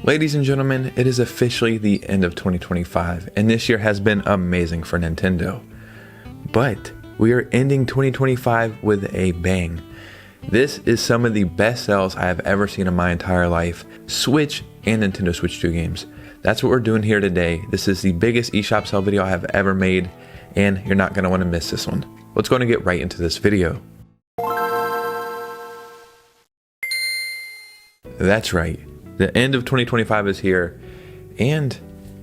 Ladies and gentlemen, it is officially the end of 2025, and this year has been amazing for Nintendo. But we are ending 2025 with a bang. This is some of the best sales I have ever seen in my entire life, Switch and Nintendo Switch 2 games. That's what we're doing here today. This is the biggest eShop sale video I have ever made, and you're not going to want to miss this one. Let's go and get right into this video. That's right. The end of 2025 is here, and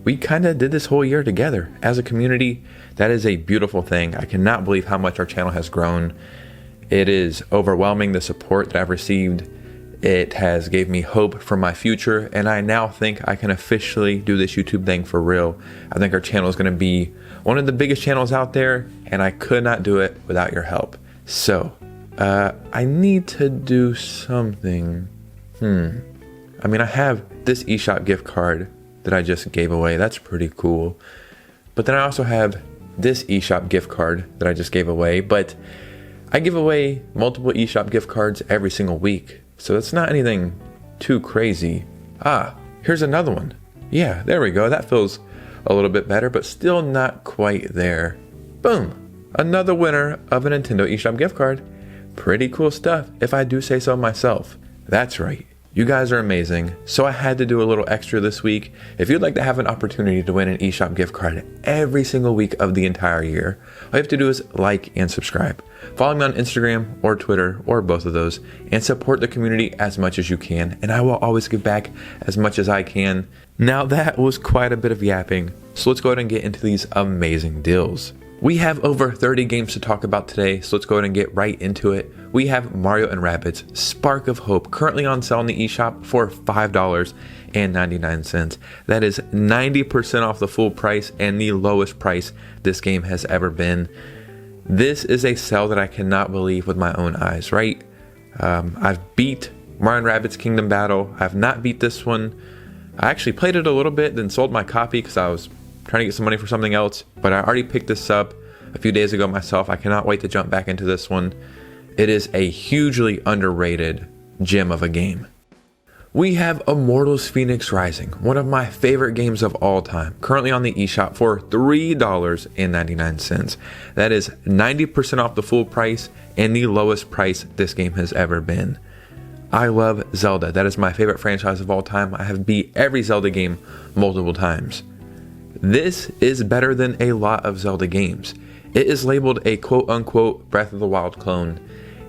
we kind of did this whole year together as a community. That is a beautiful thing. I cannot believe how much our channel has grown. It is overwhelming, the support that I've received. It has gave me hope for my future, and I now think I can officially do this YouTube thing for real. I think our channel is going to be one of the biggest channels out there, and I could not do it without your help. So, I need to do something. I mean, I have this eShop gift card that I just gave away. That's pretty cool. But then I also have this eShop gift card that I just gave away. But I give away multiple eShop gift cards every single week, so it's not anything too crazy. Here's another one. Yeah, there we go. That feels a little bit better, but still not quite there. Boom. Another winner of a Nintendo eShop gift card. Pretty cool stuff, if I do say so myself. That's right. You guys are amazing, so I had to do a little extra this week. If you'd like to have an opportunity to win an eShop gift card every single week of the entire year, all you have to do is like and subscribe. Follow me on Instagram or Twitter or both of those, and support the community as much as you can, and I will always give back as much as I can. Now that was quite a bit of yapping, so let's go ahead and get into these amazing deals. We have over 30 games to talk about today, so let's go ahead and get right into it. We have Mario & Rabbids Spark of Hope currently on sale in the eShop for $5.99. That is 90% off the full price and the lowest price this game has ever been. This is a sale that I cannot believe with my own eyes, right? I've beat Mario & Rabbids Kingdom Battle. I've not beat this one. I actually played it a little bit, then sold my copy because I was trying to get some money for something else, but I already picked this up a few days ago myself. I cannot wait to jump back into this one. It is a hugely underrated gem of a game. We have Immortals FENYX Rising, one of my favorite games of all time, currently on the eShop for $3.99. That is 90% off the full price and the lowest price this game has ever been. I love Zelda. That is my favorite franchise of all time. I have beat every Zelda game multiple times. This is better than a lot of Zelda games. It is labeled a quote-unquote Breath of the Wild clone,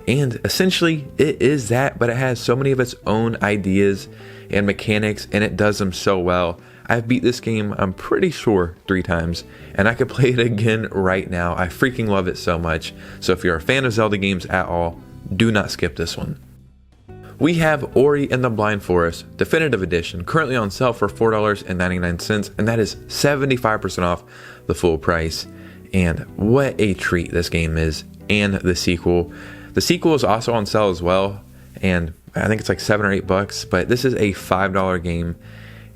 and essentially it is that, but it has so many of its own ideas and mechanics, and it does them so well. I've beat this game, I'm pretty sure, 3 times, and I could play it again right now. I freaking love it so much. So if you're a fan of Zelda games at all, do not skip this one. We have Ori and the Blind Forest Definitive Edition currently on sale for $4.99, and that is 75% off the full price. And what a treat this game is, and the sequel. The sequel is also on sale as well, and I think it's like $7 or $8, but this is a $5 game,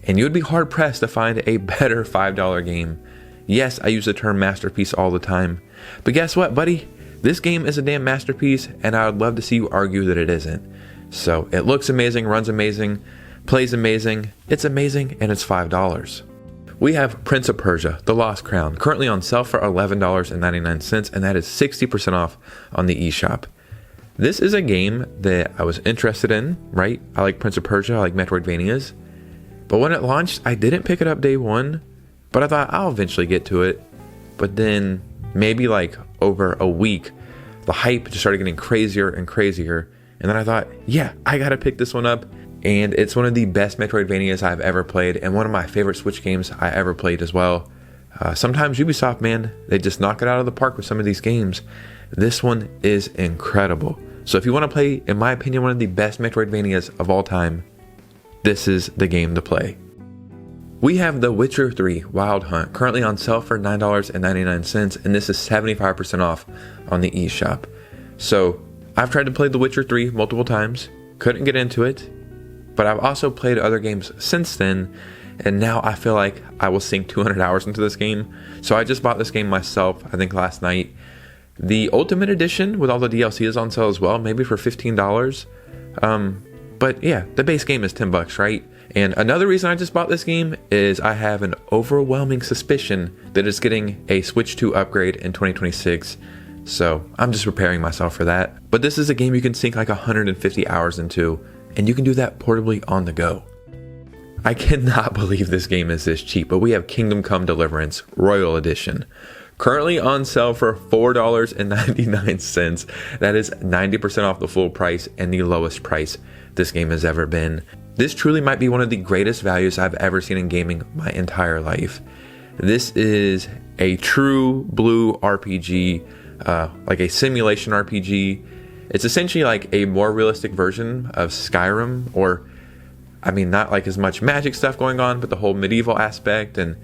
and you would be hard pressed to find a better $5 game. Yes, I use the term masterpiece all the time, but guess what, buddy? This game is a damn masterpiece, and I would love to see you argue that it isn't. So it looks amazing, runs amazing, plays amazing, it's amazing, and it's $5. We have Prince of Persia, The Lost Crown, currently on sale for $11.99, and that is 60% off on the eShop. This is a game that I was interested in, right? I like Prince of Persia, I like Metroidvanias, but when it launched, I didn't pick it up day one, but I thought I'll eventually get to it. But then maybe like over a week, the hype just started getting crazier and crazier. And then I thought, yeah, I gotta pick this one up. And it's one of the best Metroidvanias I've ever played, and one of my favorite Switch games I ever played as well. Sometimes Ubisoft, man, they just knock it out of the park with some of these games. This one is incredible. So if you want to play, in my opinion, one of the best Metroidvanias of all time, this is the game to play. We have The Witcher 3 Wild Hunt currently on sale for $9.99, and this is 75% off on the eShop. So I've tried to play The Witcher 3 multiple times, couldn't get into it, but I've also played other games since then, and now I feel like I will sink 200 hours into this game. So I just bought this game myself, I think last night. The Ultimate Edition with all the DLC is on sale as well, maybe for $15. But yeah, the base game is $10, right? And another reason I just bought this game is I have an overwhelming suspicion that it's getting a Switch 2 upgrade in 2026. So I'm just preparing myself for that. But this is a game you can sink like 150 hours into, and you can do that portably on the go. I cannot believe this game is this cheap, but we have Kingdom Come Deliverance Royal Edition. Currently on sale for $4.99. That is 90% off the full price and the lowest price this game has ever been. This truly might be one of the greatest values I've ever seen in gaming my entire life. This is a true blue RPG, like a simulation RPG. It's essentially like a more realistic version of Skyrim, or I mean, not like as much magic stuff going on, but the whole medieval aspect, and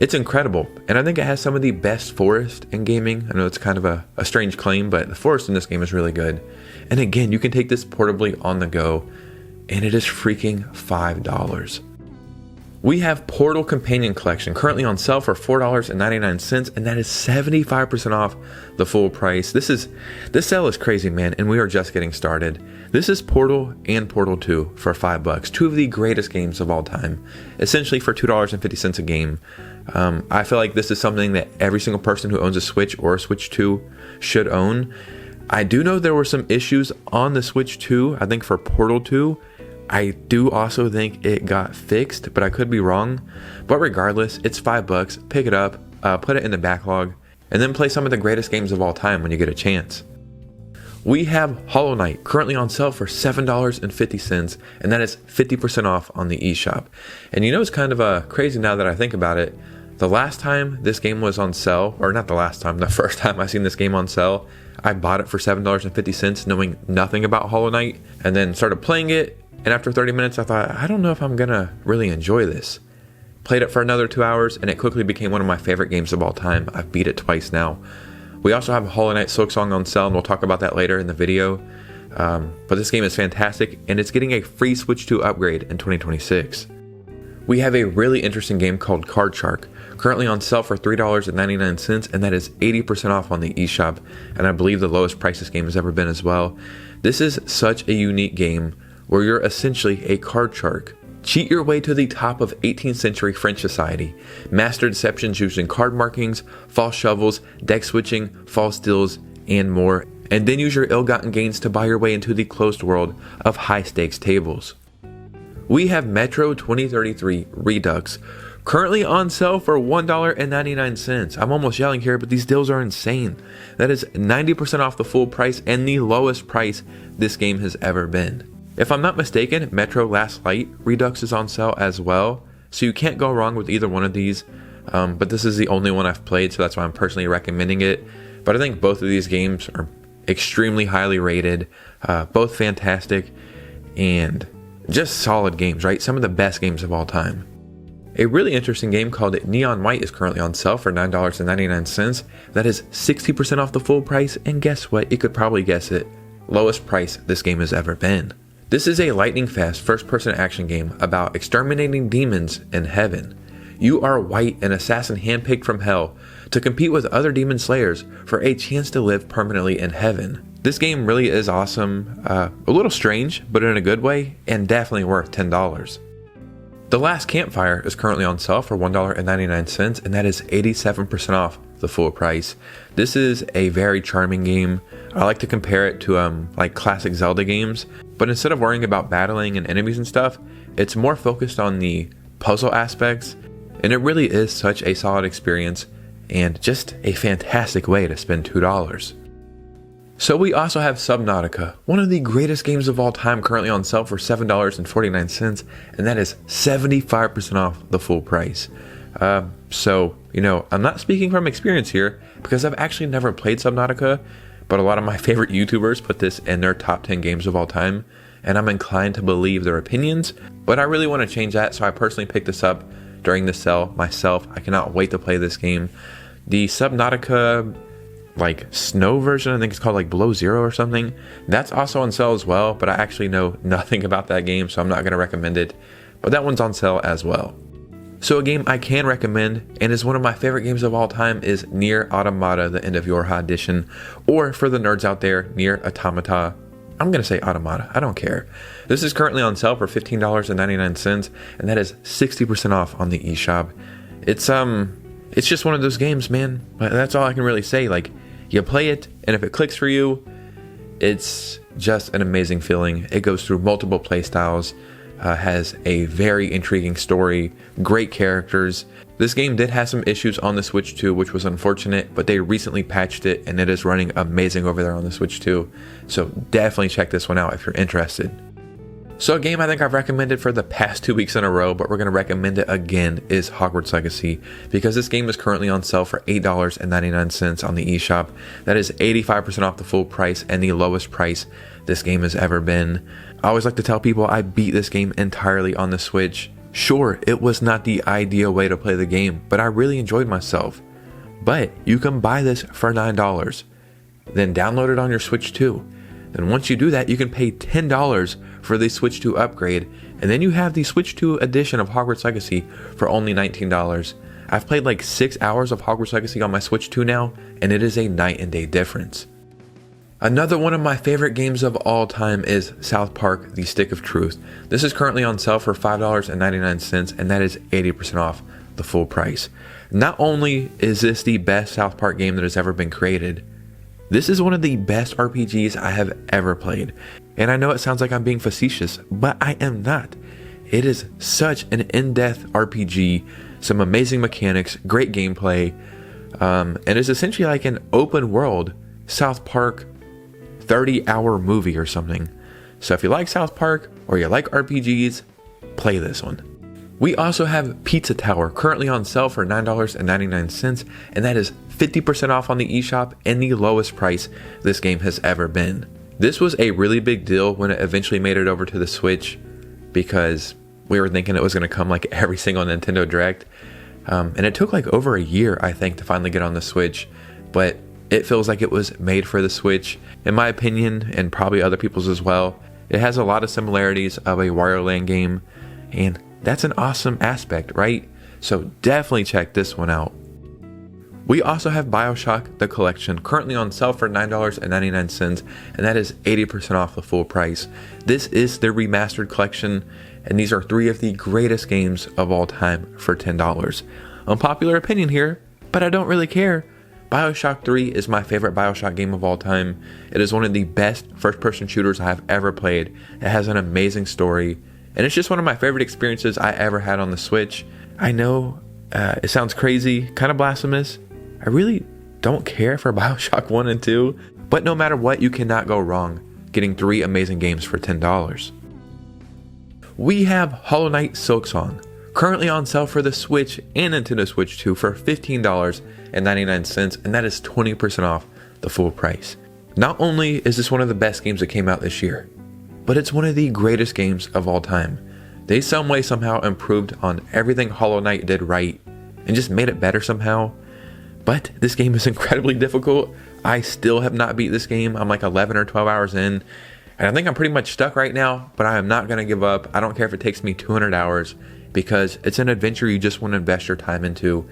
it's incredible. And I think it has some of the best forest in gaming. I know it's kind of a strange claim, but the forest in this game is really good. And again, you can take this portably on the go, and it is freaking $5. We have Portal Companion Collection currently on sale for $4.99, and that is 75% off the full price. This sale is crazy, man, and we are just getting started. This is Portal and Portal 2 for $5, two of the greatest games of all time, essentially for $2.50 a game. I feel like this is something that every single person who owns a Switch or a Switch 2 should own. I do know there were some issues on the Switch 2, I think for Portal 2. I do also think it got fixed, but I could be wrong. But regardless, it's $5. Pick it up, put it in the backlog, and then play some of the greatest games of all time when you get a chance. We have Hollow Knight currently on sale for $7.50, and that is 50% off on the eShop. And you know, it's kind of crazy now that I think about it. The last time this game was on sale, or not the last time, the first time I seen this game on sale, I bought it for $7.50 knowing nothing about Hollow Knight, and then started playing it. And after 30 minutes, I thought, I don't know if I'm gonna really enjoy this. Played it for another 2 hours, and it quickly became one of my favorite games of all time. I've beat it twice now. We also have Hollow Knight SILKSONG on sale, and we'll talk about that later in the video. But this game is fantastic, and it's getting a free Switch 2 upgrade in 2026. We have a really interesting game called Card Shark, currently on sale for $3.99, and that is 80% off on the eShop, and I believe the lowest price this game has ever been as well. This is such a unique game where you're essentially a card shark. Cheat your way to the top of 18th century French society. Master deceptions using card markings, false shovels, deck switching, false deals, and more. And then use your ill-gotten gains to buy your way into the closed world of high-stakes tables. We have Metro 2033 Redux, currently on sale for $1.99. I'm almost yelling here, but these deals are insane. That is 90% off the full price and the lowest price this game has ever been. If I'm not mistaken, Metro Last Light Redux is on sale as well, so you can't go wrong with either one of these, but this is the only one I've played, so that's why I'm personally recommending it. But I think both of these games are extremely highly rated, both fantastic, and just solid games, right? Some of the best games of all time. A really interesting game called Neon White is currently on sale for $9.99. That is 60% off the full price, and guess what? You could probably guess it. Lowest price this game has ever been. This is a lightning-fast first-person action game about exterminating demons in heaven. You are White, an assassin handpicked from hell, to compete with other demon slayers for a chance to live permanently in heaven. This game really is awesome, a little strange, but in a good way, and definitely worth $10. The Last Campfire is currently on sale for $1.99, and that is 87% off the full price. This is a very charming game. I like to compare it to like classic Zelda games, but instead of worrying about battling and enemies and stuff, it's more focused on the puzzle aspects, and it really is such a solid experience and just a fantastic way to spend $2. So we also have Subnautica, one of the greatest games of all time, currently on sale for $7.49, and that is 75% off the full price. So, you know, I'm not speaking from experience here because I've actually never played Subnautica, but a lot of my favorite YouTubers put this in their top 10 games of all time, and I'm inclined to believe their opinions, but I really want to change that, so I personally picked this up during the sale myself. I cannot wait to play this game. The Subnautica like snow version, I think it's called like Below Zero or something, that's also on sale as well, but I actually know nothing about that game, so I'm not going to recommend it, but that one's on sale as well. So a game I can recommend, and is one of my favorite games of all time, is NIER Automata, the End of Yorha edition, or for the nerds out there, NIER Automata. I'm going to say Automata. I don't care. This is currently on sale for $15.99, and that is 60% off on the eShop. It's just one of those games, man. That's all I can really say. Like, you play it, and if it clicks for you, it's just an amazing feeling. It goes through multiple play styles, has a very intriguing story, great characters. This game did have some issues on the Switch 2, which was unfortunate, but they recently patched it, and it is running amazing over there on the Switch 2. So definitely check this one out if you're interested. So a game I think I've recommended for the past 2 weeks in a row, but we're going to recommend it again, is Hogwarts Legacy, because this game is currently on sale for $8.99 on the eShop. That is 85% off the full price and the lowest price this game has ever been. I always like to tell people I beat this game entirely on the Switch. Sure, it was not the ideal way to play the game, but I really enjoyed myself. But you can buy this for $9, then download it on your Switch 2. Then once you do that, you can pay $10 for the Switch 2 upgrade, and then you have the Switch 2 edition of Hogwarts Legacy for only $19. I've played like 6 hours of Hogwarts Legacy on my Switch 2 now, and it is a night and day difference. Another one of my favorite games of all time is South Park: The Stick of Truth. This is currently on sale for $5.99, and that is 80% off the full price. Not only is this the best South Park game that has ever been created, this is one of the best RPGs I have ever played. And I know it sounds like I'm being facetious, but I am not. It is such an in-depth RPG, some amazing mechanics, great gameplay, and it's essentially like an open world South Park 30-hour movie or something. So if you like South Park or you like RPGs, play this one. We also have Pizza Tower, currently on sale for $9.99, and that is 50% off on the eShop and the lowest price this game has ever been. This was a really big deal when it eventually made it over to the Switch, because we were thinking it was going to come like every single Nintendo Direct, and it took like over a year, I think, to finally get on the Switch, but it feels like it was made for the Switch, in my opinion, and probably other people's as well. It has a lot of similarities of a Wario Land game, and that's an awesome aspect, right? So definitely check this one out. We also have BIOSHOCK The Collection, currently on sale for $9.99, and that is 80% off the full price. This is the remastered collection, and these are 3 of the greatest games of all time for $10. Unpopular opinion here, but I don't really care. BIOSHOCK 3 is my favorite BIOSHOCK game of all time. It is one of the best first-person shooters I have ever played. It has an amazing story, and it's just one of my favorite experiences I ever had on the Switch. I know it sounds crazy, kind of blasphemous. I really don't care for BIOSHOCK 1 and 2, but no matter what, you cannot go wrong getting 3 amazing games for $10. We have Hollow Knight Silksong, currently on sale for the Switch and Nintendo Switch 2 for $15.99, and that is 20% off the full price. Not only is this one of the best games that came out this year, but it's one of the greatest games of all time. They some way somehow improved on everything Hollow Knight did right and just made it better somehow. But this game is incredibly difficult. I still have not beat this game. I'm like 11 or 12 hours in, and I think I'm pretty much stuck right now, but I am not going to give up. I don't care if it takes me 200 hours, because it's an adventure you just want to invest your time into,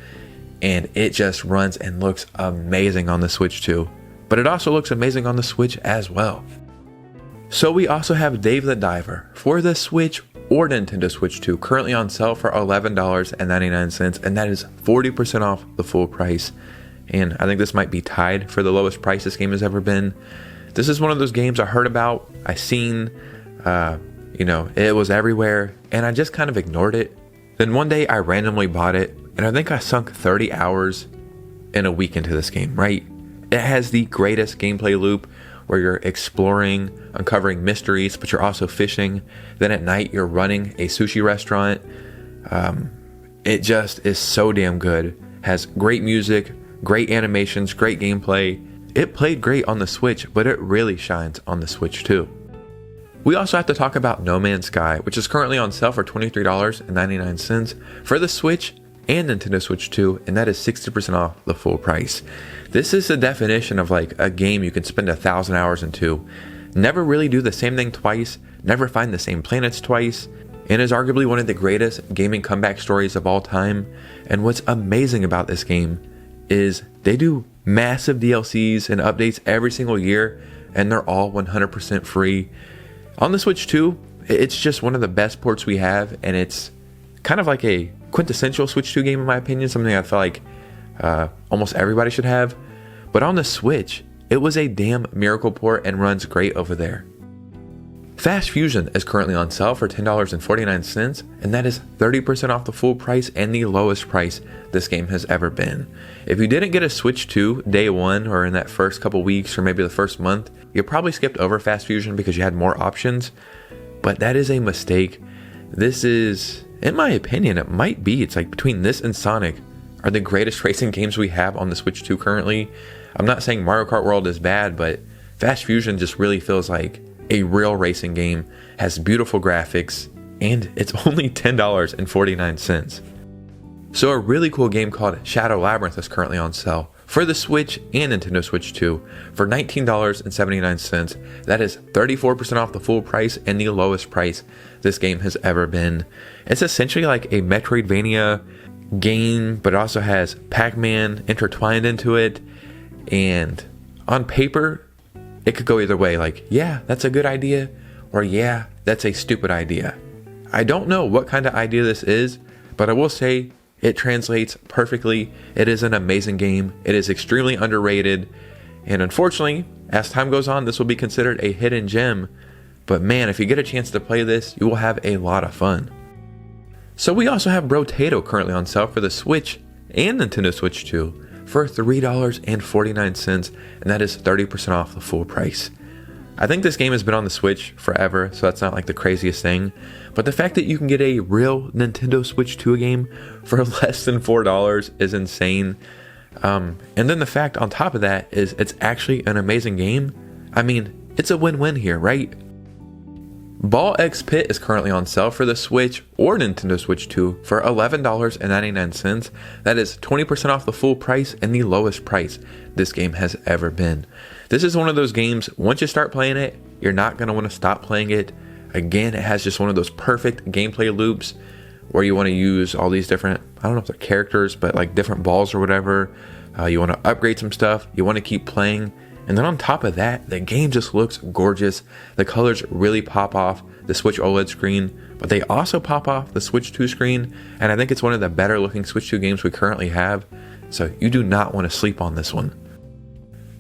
and it just runs and looks amazing on the Switch too. But it also looks amazing on the Switch as well. So we also have Dave the Diver for the Switch or Nintendo Switch 2, currently on sale for $11.99, and that is 40% off the full price. And I think this might be tied for the lowest price this game has ever been. This is one of those games I heard about, I seen, it was everywhere, and I just kind of ignored it. Then one day I randomly bought it, and I think I sunk 30 hours in a week into this game, right? It has the greatest gameplay loop where you're exploring, uncovering mysteries, but you're also fishing. Then at night you're running a sushi restaurant. It just is so damn good. Has great music, great animations, great gameplay. It played great on the Switch, but it really shines on the Switch too. We also have to talk about No Man's Sky, which is currently on sale for $23.99 for the Switch and Nintendo Switch 2, and that is 60% off the full price. This is the definition of like a game you can spend 1,000 hours into, never really do the same thing twice, never find the same planets twice, and is arguably one of the greatest gaming comeback stories of all time. And what's amazing about this game is they do massive DLCs and updates every single year and they're all 100% free. On the Switch 2, it's just one of the best ports we have, and it's kind of like a quintessential Switch 2 game in my opinion, something I feel like almost everybody should have. But on the Switch, it was a damn miracle port and runs great over there. Fast Fusion is currently on sale for $10.49, and that is 30% off the full price and the lowest price this game has ever been. If you didn't get a Switch 2 day one or in that first couple weeks or maybe the first month, you probably skipped over Fast Fusion because you had more options, but that is a mistake. This is, in my opinion, it's like between this and Sonic are the greatest racing games we have on the Switch 2 currently. I'm not saying Mario Kart World is bad, but Fast Fusion just really feels like a real racing game, has beautiful graphics, and it's only $10.49. So a really cool game called Shadow Labyrinth is currently on sale for the Switch and Nintendo Switch 2 for $19.79. That is 34% off the full price and the lowest price this game has ever been. It's essentially like a Metroidvania game, but it also has Pac-Man intertwined into it, and on paper, it could go either way, like, yeah, that's a good idea, or yeah, that's a stupid idea. I don't know what kind of idea this is, but I will say it translates perfectly. It is an amazing game. It is extremely underrated, and unfortunately, as time goes on, this will be considered a hidden gem, but man, if you get a chance to play this, you will have a lot of fun. So we also have BROTATO currently on sale for the Switch and Nintendo Switch 2 for $3.49, and that is 30% off the full price. I think this game has been on the Switch forever, so that's not like the craziest thing, but the fact that you can get a real Nintendo Switch 2 game for less than $4 is insane. And then the fact on top of that is it's actually an amazing game. I mean, it's a win-win here, right? Ball X Pit is currently on sale for the Switch or Nintendo Switch 2 for $11.99. That is 20% off the full price and the lowest price this game has ever been. This is one of those games, once you start playing it, you're not going to want to stop playing it. Again, it has just one of those perfect gameplay loops where you want to use all these different, I don't know if they're characters, but like different balls or whatever. You want to upgrade some stuff, you want to keep playing. And then on top of that, the game just looks gorgeous. The colors really pop off the Switch OLED screen, but they also pop off the Switch 2 screen. And I think it's one of the better looking Switch 2 games we currently have. So you do not want to sleep on this one.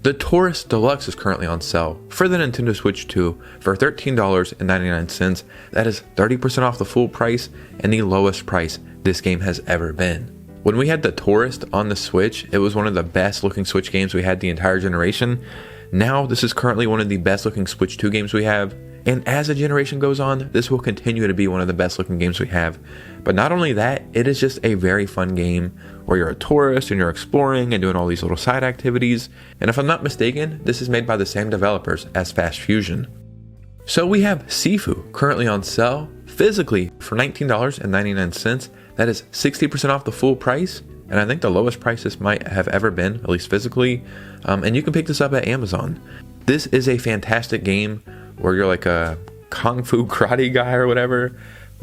The TOURYST Deluxe is currently on sale for the Nintendo Switch 2 for $13.99. That is 30% off the full price and the lowest price this game has ever been. When we had the TOURYST on the Switch, it was one of the best looking Switch games we had the entire generation. Now, this is currently one of the best looking Switch 2 games we have. And as the generation goes on, this will continue to be one of the best looking games we have. But not only that, it is just a very fun game where you're a tourist and you're exploring and doing all these little side activities. And if I'm not mistaken, this is made by the same developers as Fast Fusion. So we have SIFU currently on sale physically for $19.99. That is 60% off the full price, and I think the lowest price this might have ever been, at least physically, and you can pick this up at Amazon. This is a fantastic game where you're like a kung fu karate guy or whatever,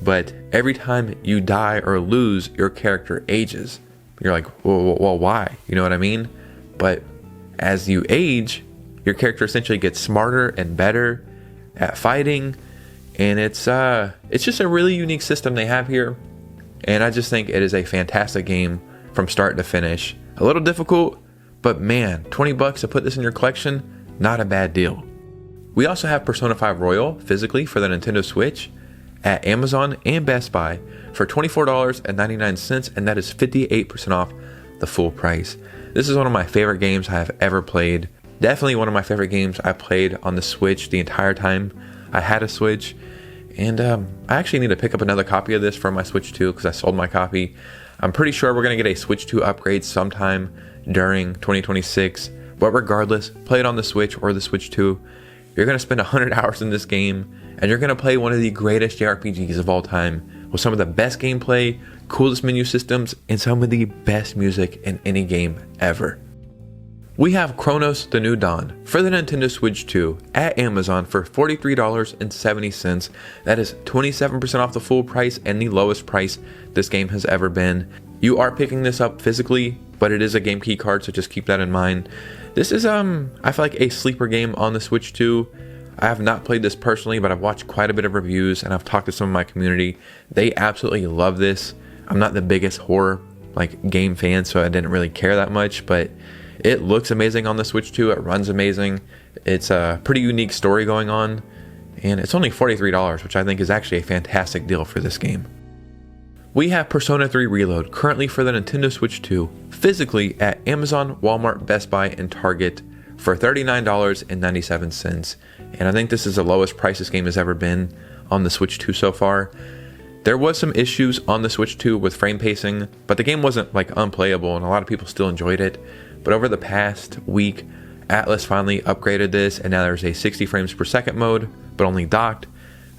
but every time you die or lose, your character ages. You're like, well, why? You know what I mean? But as you age, your character essentially gets smarter and better at fighting, and it's just a really unique system they have here. And I just think it is a fantastic game from start to finish. A little difficult, but man, $20 to put this in your collection, not a bad deal. We also have Persona 5 Royal physically for the Nintendo Switch at Amazon and Best Buy for $24.99, and that is 58% off the full price. This is one of my favorite games I have ever played. Definitely one of my favorite games I played on the Switch the entire time I had a Switch. And I actually need to pick up another copy of this for my Switch 2 because I sold my copy. I'm pretty sure we're going to get a Switch 2 upgrade sometime during 2026. But regardless, play it on the Switch or the Switch 2. You're going to spend 100 hours in this game, and you're going to play one of the greatest JRPGs of all time with some of the best gameplay, coolest menu systems, and some of the best music in any game ever. We have CRONOS The New Dawn for the Nintendo Switch 2 at Amazon for $43.70. That is 27% off the full price and the lowest price this game has ever been. You are picking this up physically, but it is a game key card, so just keep that in mind. This is I feel like a sleeper game on the Switch 2. I have not played this personally, but I've watched quite a bit of reviews and I've talked to some of my community. They absolutely love this. I'm not the biggest horror game fan, so I didn't really care that much, but it looks amazing on the Switch 2. It runs amazing. It's a pretty unique story going on, and it's only $43, which I think is actually a fantastic deal for this game. We have Persona 3 Reload currently for the Nintendo Switch 2 physically at Amazon, Walmart, Best Buy, and Target for $39.97. And I think this is the lowest price this game has ever been on the Switch 2 so far. There was some issues on the Switch 2 with frame pacing, but the game wasn't unplayable and a lot of people still enjoyed it. But over the past week, Atlas finally upgraded this and now there's a 60 frames per second mode, but only docked.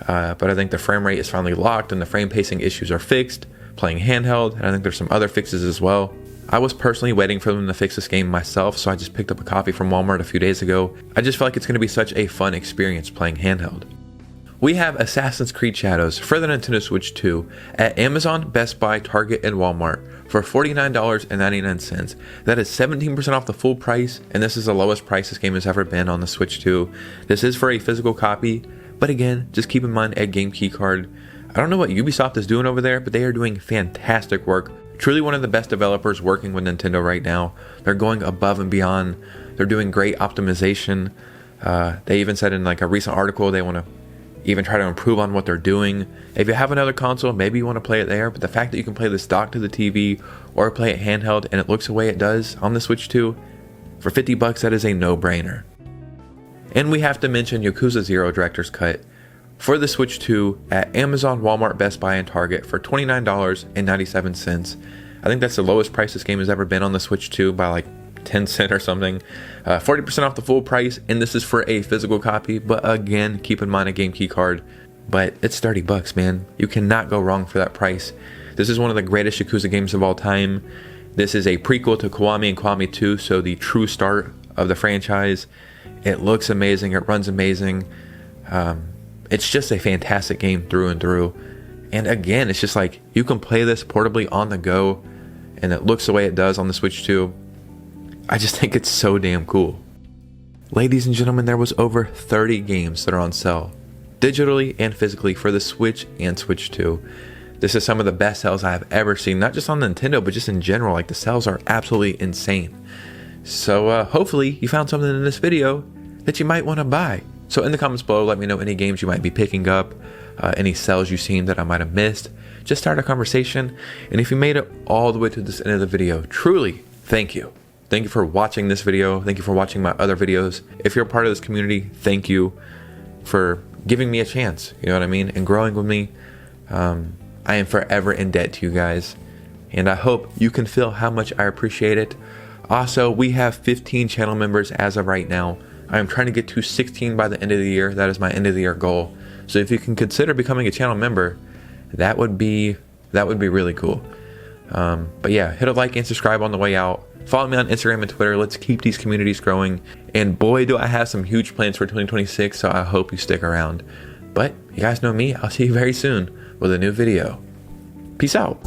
But I think the frame rate is finally locked and the frame pacing issues are fixed, playing handheld, and I think there's some other fixes as well. I was personally waiting for them to fix this game myself, so I just picked up a copy from Walmart a few days ago. I just feel like it's going to be such a fun experience playing handheld. We have Assassin's Creed Shadows for the Nintendo Switch 2 at Amazon, Best Buy, Target, and Walmart for $49.99. That is 17% off the full price, and this is the lowest price this game has ever been on the Switch 2. This is for a physical copy, but again, just keep in mind a game keycard. I don't know what Ubisoft is doing over there, but they are doing fantastic work. Truly one of the best developers working with Nintendo right now. They're going above and beyond. They're doing great optimization. They even said in a recent article they want to even try to improve on what they're doing. If you have another console, maybe you want to play it there, but the fact that you can play this docked to the TV or play it handheld and it looks the way it does on the Switch 2, for $50, that is a no-brainer. And we have to mention Yakuza 0 Director's Cut for the Switch 2 at Amazon, Walmart, Best Buy, and Target for $29.97. I think that's the lowest price this game has ever been on the Switch 2 by 10 cents or something. 40% off the full price, and this is for a physical copy, but again, keep in mind a game key card. But it's $30, man. You cannot go wrong for that price. This is one of the greatest Yakuza games of all time. This is a prequel to Kiwami and Kiwami 2, so the true start of the franchise. It looks amazing, it runs amazing. It's just a fantastic game through and through. And again, it's just you can play this portably on the go, and it looks the way it does on the Switch 2. I just think it's so damn cool. Ladies and gentlemen, there was over 30 games that are on sale, digitally and physically, for the Switch and Switch 2. This is some of the best sales I have ever seen, not just on Nintendo, but just in general. The sales are absolutely insane. So hopefully you found something in this video that you might want to buy. So in the comments below, let me know any games you might be picking up, any sales you've seen that I might have missed. Just start a conversation. And if you made it all the way to this end of the video, truly, thank you. Thank you for watching this video. Thank you for watching my other videos. If you're a part of this community, thank you for giving me a chance, you know what I mean, and growing with me. I am forever in debt to you guys, and I hope you can feel how much I appreciate it. Also, we have 15 channel members as of right now. I am trying to get to 16 by the end of the year. That is my end of the year goal. So if you can consider becoming a channel member, that would be really cool. But yeah, hit a like and subscribe on the way out. Follow me on Instagram and Twitter. Let's keep these communities growing. And boy, do I have some huge plans for 2026, so I hope you stick around. But you guys know me. I'll see you very soon with a new video. Peace out.